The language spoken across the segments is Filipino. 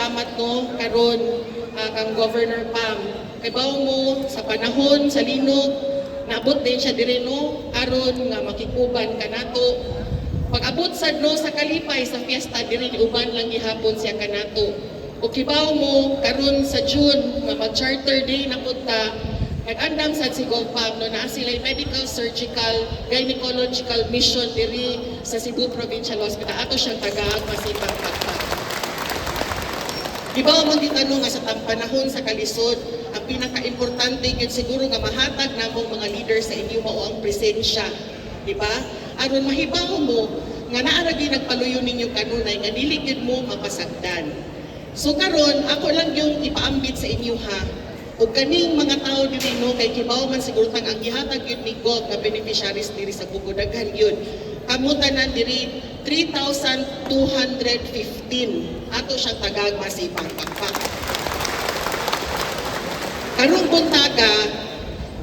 salamat no karon kang Governor Pam. Kay bawo mo sa panahon sa linog naabot din siya dire no aron nga makikuban kanato. Pag-abot sad no sa kalipay sa fiesta diri uban lang gihapon siya kanato. O kibaw mo karon sa June nga mag-charter day na punta nag-andam sad si Gopam no naa sila medical surgical gynecological mission diri sa Cebu Provincial Hospital ato siyang tagahag masipag pagpag. Ibaw mo gitanong nga sa panahon sa kalisod ang pinaka-importante gyud siguro nga mahatag namong mga leader sa inyo mao ang presensya, di ba? Aron mahibaw mo nga naa ra gyud nagpaluyon ninyo kanunay nga dili gyud mo mapasagdan. So karon ako lang yung ipaambit sa inyo ha. O kaning mga tao diri no kay kibaw man siguro tang ang gihatag yun ni God nga beneficiaries diri sa Bugo daghan yun. Kamo tanan diri 3,215 ato siyang tagag masipang pakpak. Karong buntaga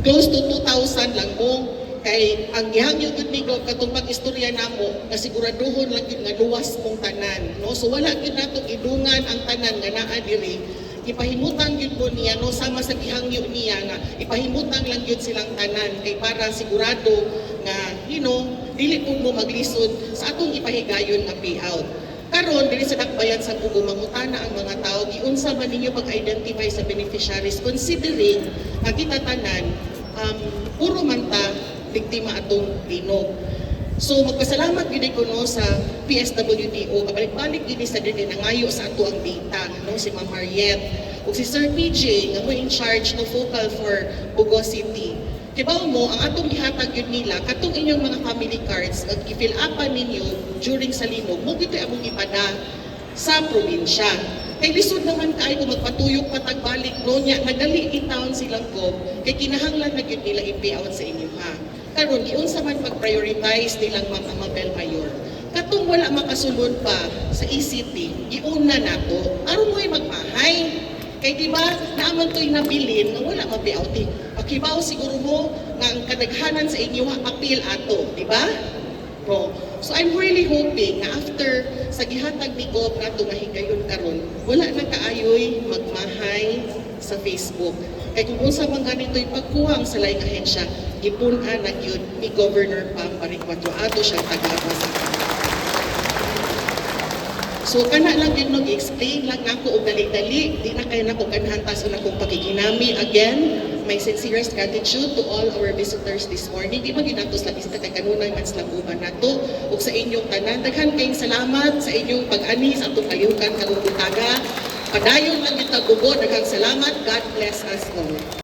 close to 2,000 lang mo kay ang gihangyo gud ni God katong pag-istorya namo nga siguraduhon lang gyud nga luwas mong tanan no so wala gyud nato idungan ang tanan nga naa diri ipahimutan gyud mo niya no sama sa gihangyo niya nga ipahimutan lang gyud silang tanan kay para sigurado nga dili pud mo maglisod sa atong ipahigayon nga payout. Karon diri sa dakbayan sa Bugo mangutana ang mga tao giunsa man ninyo pag-identify sa beneficiaries considering nga kita tanan puro man ta biktima atong linog. So magpasalamat gid ko no sa PSWDO kabalik-balik gid sa dili nangayo sa ato ang data no si Ma'am Mariette ug si Sir PJ nga mo in charge no focal for Bugo City. Kibaw mo ang atong gihatag yun nila katong inyong mga family cards ug i-fill upan ninyo during sa linog mo gito among ipada sa probinsya. Kay lisod naman kaayo kung magpatuyok patagbalik no nya nagali in-town silang ko kay kinahanglan na gyud nila i-payout sa inyo ha. Karon giunsa man pag-prioritize nilang mga Mabel Mayor. Katong wala makasulod pa sa ECT, giuna nato aron mo'y magmahay. Kay di ba naaman to'y nabilin nga wala ma-payout. Pakibaw siguro mo nga ang kadaghanan sa inyo appeal ato, di ba? No. So I'm really hoping na after sa gihatag ni Gob nato nga higayon karon, wala na kaayoy magmahay sa Facebook. Kay kung unsa man ganito'y pagkuhang sa laing ahensya, gipun-an na gyud ni Governor Pam Paricuatro ato siyang tagabas. So kana lang yun nag-explain lang ako og dali-dali, di na kay nako kanhantas sa akong pakikinami. Again, my sincerest gratitude to all our visitors this morning. Di ba ginatos la bista kay kanunay man sila uban nato ug sa inyong tanan. Daghan kayong salamat sa inyong pag-ani sa atong kalihukan karong buntaga. Padayon lang kita Bugo, daghang salamat. God bless us all.